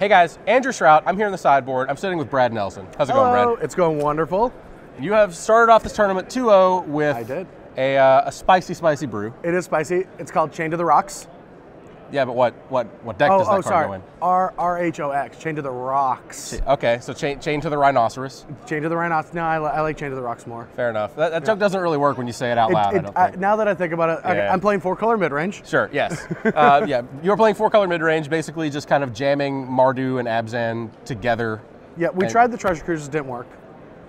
Hey guys, Andrew Shrout. I'm here in the sideboard. I'm sitting with Brad Nelson. How's it going, Brad? It's going wonderful. You have started off this tournament 2-0 with I did. A spicy brew. It is spicy. It's called Chain to the Rocks. Yeah, but what deck does that card go in? RHOX, Chain to the Rocks. Okay, so chain to the Rhinoceros. Chain to the Rhinoceros. No, I like Chain to the Rocks more. Fair enough. That joke doesn't really work when you say it out loud, I don't think. Now that I think about it, okay, I'm playing 4-color midrange. Sure, yes. Yeah, you're playing 4-color midrange, basically just kind of jamming Mardu and Abzan together. Yeah, we tried the Treasure Cruisers, didn't work.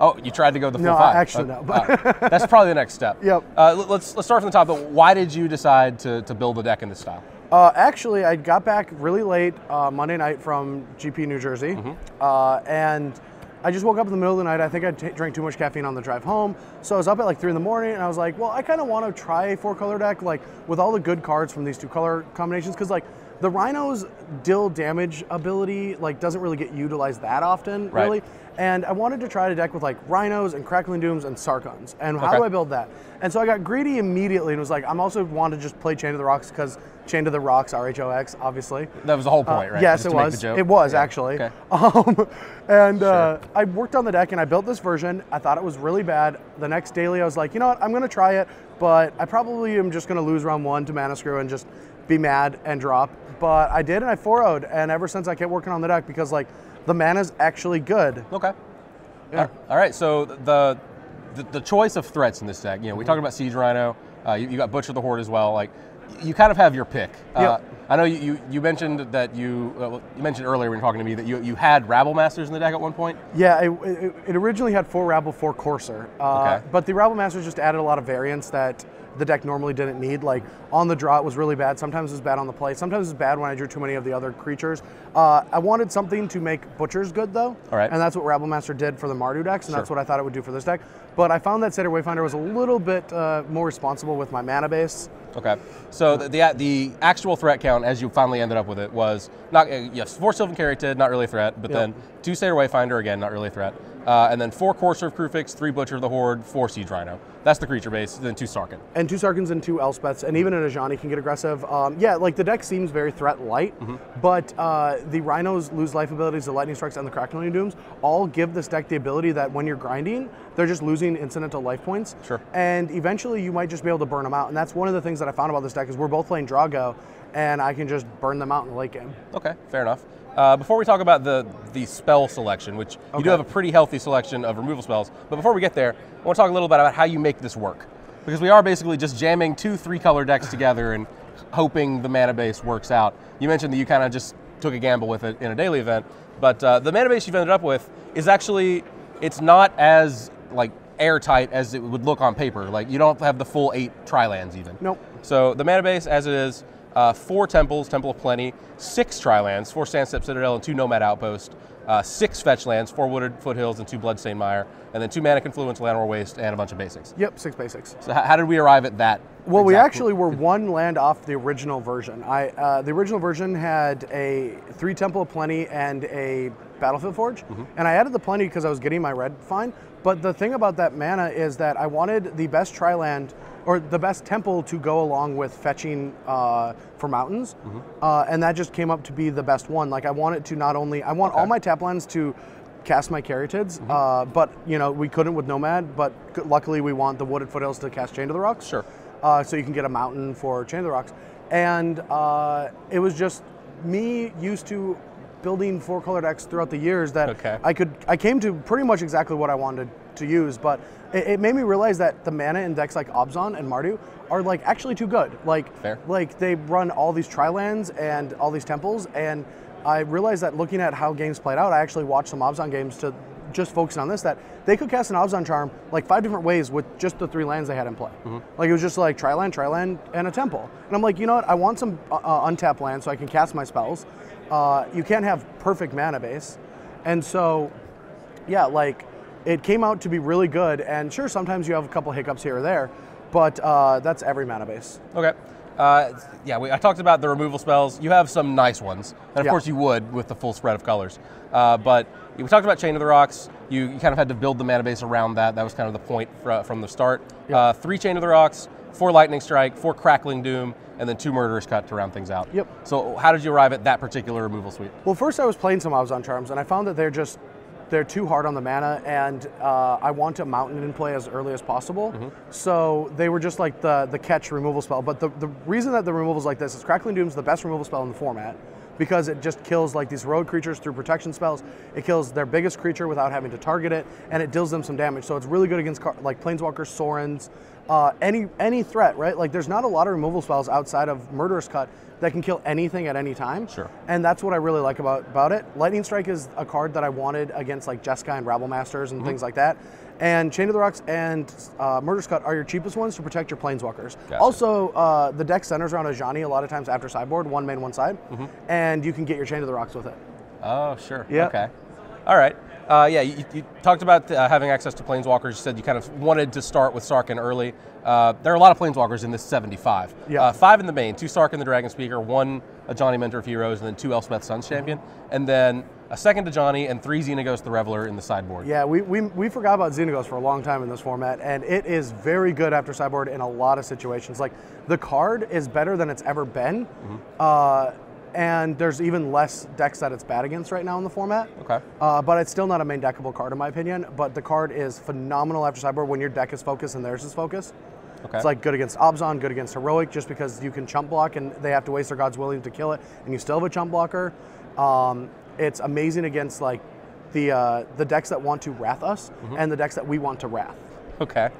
Oh, you tried to go the full no, five? Actually, no. That's probably the next step. Yep. Let's start from the top. But why did you decide to build a deck in this style? Actually, I got back really late Monday night from GP New Jersey, and I just woke up in the middle of the night. I think I drank too much caffeine on the drive home, so I was up at like 3 in the morning, and I was like, well, I kind of want to try a 4-color deck, like with all the good cards from these 2-color combinations, because like the Rhino's deal damage ability like doesn't really get utilized that often, really. Right. And I wanted to try a deck with like Rhinos and Crackling Dooms and Sarkons. And how do I build that? And so I got greedy immediately and was like, I'm also want to just play Chain to the Rocks because Chain to the Rocks, RHOX, obviously. That was the whole point, right? Yes, just it was. It was, actually. Okay. I worked on the deck and I built this version. I thought it was really bad. The next daily I was like, you know what, I'm going to try it, but I probably am just going to lose round 1 to Mana Screw and just be mad and drop. But I did, and I 4-0'd, and ever since I kept working on the deck because like the mana's actually good. Okay. Yeah. All right. So the choice of threats in this deck, you know, we talked about Siege Rhino. You got Butcher the Horde as well. Like, you kind of have your pick. Yep. I know you mentioned that you mentioned earlier when you were talking to me that you had Rabble Masters in the deck at one point. Yeah, it originally had 4 Rabble, 4 Courser. But the Rabble Masters just added a lot of variance that the deck normally didn't need. Like on the draw, it was really bad. Sometimes it was bad on the play. Sometimes it was bad when I drew too many of the other creatures. I wanted something to make Butchers good though. All right. And that's what Rabble Master did for the Mardu decks, and that's what I thought it would do for this deck. But I found that Satyr Wayfinder was a little bit more responsible with my mana base. Okay. So the actual threat count, as you finally ended up with it, was not yes, 4 Sylvan Caryatid, not really a threat, but then 2 Satyr Wayfinder, again, not really a threat. And then 4 Courser of Krufix, 3 Butcher of the Horde, 4 Siege Rhino. That's the creature base, then 2 Sarkon. And 2 Sarkons and 2 Elspeths, and even an Ajani can get aggressive. Yeah, like the deck seems very threat light, but the Rhinos lose life abilities, the Lightning Strikes, and the Crackling Dooms all give this deck the ability that when you're grinding, they're just losing incidental life points. Sure. And eventually you might just be able to burn them out. And that's one of the things that I found about this deck is we're both playing Drago, and I can just burn them out in the late game. Okay, fair enough. Before we talk about the spell selection, which you do have a pretty healthy selection of removal spells, but before we get there, I want to talk a little bit about how you make this work. Because we are basically just jamming 2 3-color decks together and hoping the mana base works out. You mentioned that you kind of just took a gamble with it in a daily event, but the mana base you've ended up with is actually, it's not as like airtight as it would look on paper. Like you don't have the full 8 Tri-lands even. Nope. So the mana base as it is, 4 temples, Temple of Plenty, 6 Tri-lands, 4 Sandstep Citadel and 2 Nomad Outpost, 6 fetch lands, 4 Wooded Foothills and 2 Bloodstained Mire, and then 2 Mana Confluence, Llanowar Waste, and a bunch of basics. Yep, 6 basics. So how did we arrive at that? Well, we actually were 1 land off the original version. The original version had a 3 Temple of Plenty and a Battlefield Forge, and I added the Plenty because I was getting my red fine. But the thing about that mana is that I wanted the best Tri-land or the best temple to go along with fetching for mountains, and that just came up to be the best one. Like I want it to not only, I want all my tap lands to cast my Caryatids, but you know we couldn't with Nomad, but luckily we want the Wooded Foothills to cast Chain to the Rocks. Sure. So you can get a mountain for Chain to the Rocks, and it was just me used to building 4-color decks throughout the years that I came to pretty much exactly what I wanted to use, but it made me realize that the mana in decks like Abzan and Mardu are like actually too good. Like, like they run all these Tri-lands and all these temples, and I realized that looking at how games played out, I actually watched some Abzan games to just focus on this, that they could cast an Abzan Charm like 5 different ways with just the 3 lands they had in play. Like it was just like Tri-land, Tri-land, and a temple. And I'm like, you know what, I want some untapped land so I can cast my spells. You can't have perfect mana base. And so, yeah, like it came out to be really good, and sure, sometimes you have a couple hiccups here or there, but that's every mana base. Okay. Yeah, I talked about the removal spells. You have some nice ones, and of course you would with the full spread of colors. But we talked about Chain of the Rocks. You kind of had to build the mana base around that. That was kind of the point from the start. 3 Chain of the Rocks, 4 Lightning Strike, 4 Crackling Doom, and then 2 Murderous Cut to round things out. Yep. So how did you arrive at that particular removal suite? Well, first I was playing some Abzan Charms, and I found that they're too hard on the mana, and I want to mountain in play as early as possible. So they were just like the catch removal spell. But the reason that the removal's like this is Crackling Doom's the best removal spell in the format, because it just kills like these rogue creatures through protection spells. It kills their biggest creature without having to target it, and it deals them some damage. So it's really good against like Planeswalkers, Sorens, any threat, right? Like there's not a lot of removal spells outside of Murderous Cut that can kill anything at any time. Sure. And that's what I really like about it. Lightning Strike is a card that I wanted against like Jeskai and Rabble Masters and things like that. And Chain of the Rocks and Murderous Cut are your cheapest ones to protect your Planeswalkers. Gotcha. Also, the deck centers around Ajani a lot of times after sideboard, 1 main, 1 side, and you can get your Chain of the Rocks with it. Oh, sure. Yeah. Okay. All right. Yeah, you talked about having access to Planeswalkers. You said you kind of wanted to start with Sarkhan early. There are a lot of Planeswalkers in this 75. Yeah. 5 in the main, 2 Sarkhan the Dragon Speaker, 1 Ajani Mentor of Heroes, and then 2 Elspeth Suns Champion, and then a second Ajani and 3 Xenagos the Reveler in the sideboard. Yeah, we forgot about Xenagos for a long time in this format, and it is very good after sideboard in a lot of situations. Like, the card is better than it's ever been, and there's even less decks that it's bad against right now in the format. Okay. But it's still not a main deckable card in my opinion, but the card is phenomenal after sideboard when your deck is focused and theirs is focused. Okay. It's like good against Abzan, good against Heroic, just because you can chump block and they have to waste their God's Willing to kill it, and you still have a chump blocker. It's amazing against like the decks that want to Wrath us and the decks that we want to Wrath. Okay.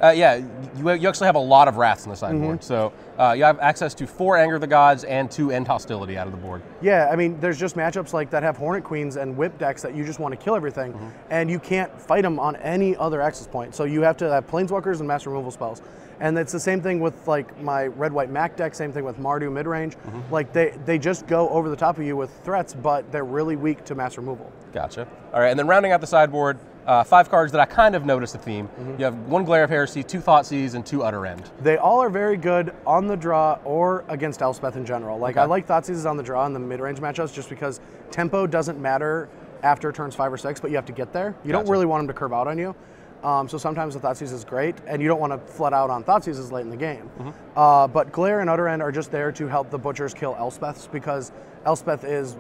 Yeah, you actually have a lot of Wraths in the sideboard. So you have access to 4 Anger of the Gods and 2 End Hostility out of the board. Yeah, I mean, there's just matchups like that have Hornet Queens and Whip decks that you just want to kill everything, and you can't fight them on any other access point. So you have to have Planeswalkers and Master Removal spells. And it's the same thing with like my Red-White Mac deck, same thing with Mardu Midrange. Like they just go over the top of you with threats, but they're really weak to Master Removal. Gotcha. All right, and then rounding out the sideboard, 5 cards that I kind of noticed a theme. You have 1 Glare of Heresy, 2 Thoughtseize, and 2 Utter End. They all are very good on the draw or against Elspeth in general. Like I like Thoughtseizes on the draw in the mid-range matchups just because tempo doesn't matter after turns 5 or 6, but you have to get there. You don't really want them to curve out on you. So sometimes the Thoughtseize is great, and you don't want to flood out on Thoughtseizes late in the game. But Glare and Utter End are just there to help the Butchers kill Elspeths, because Elspeth is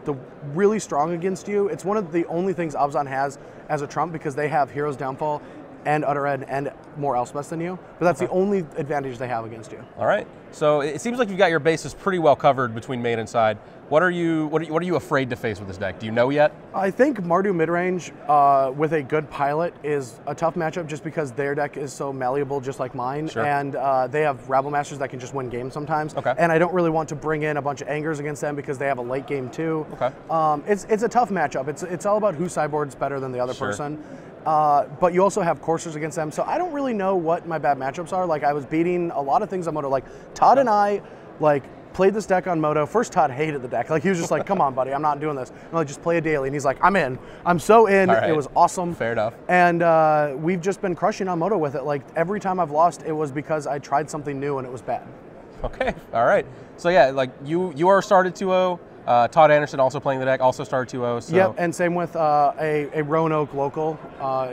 really strong against you. It's one of the only things Abzan has as a trump, because they have Hero's Downfall and Utter End and more Elspeths than you. But that's the only advantage they have against you. All right. So it seems like you've got your bases pretty well covered between main and side. What are you afraid to face with this deck? Do you know yet? I think Mardu Midrange with a good pilot is a tough matchup just because their deck is so malleable, just like mine. Sure. And they have Rabble Masters that can just win games sometimes. Okay. And I don't really want to bring in a bunch of Angers against them because they have a late game too. Okay. It's a tough matchup. It's all about who sideboards better than the other person. But you also have coursers against them, so I don't really know what my bad matchups are. Like, I was beating a lot of things on Moto. Like, Todd and I, like, played this deck on Moto. First, Todd hated the deck. Like, he was just like, come on, buddy, I'm not doing this. I'm like, just play a daily. And he's like, I'm in. I'm so in. All right. It was awesome. Fair enough. And we've just been crushing on Moto with it. Like, every time I've lost, it was because I tried something new and it was bad. Okay. All right. So, yeah, like, you are started 2-0. Todd Anderson also playing the deck, also started 2-0. So. Yep, and same with a Roanoke local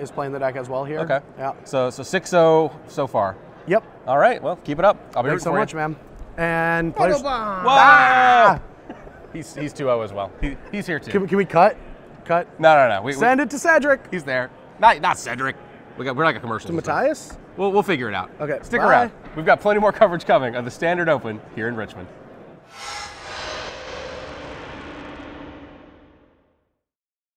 is playing the deck as well here. Okay. Yeah. So 6-0 so far. Yep. All right. Well, keep it up. I'll be Thanks so rooting much, for you. man. And Whoa! Ah! He's 2-0 as well. He's here too. Can we cut? Cut. No. Send it to Cedric. He's there. Not Cedric. We're like a commercial. To Matthias? We'll figure it out. Okay. Stick bye. around. We've got plenty more coverage coming of the Standard Open here in Richmond.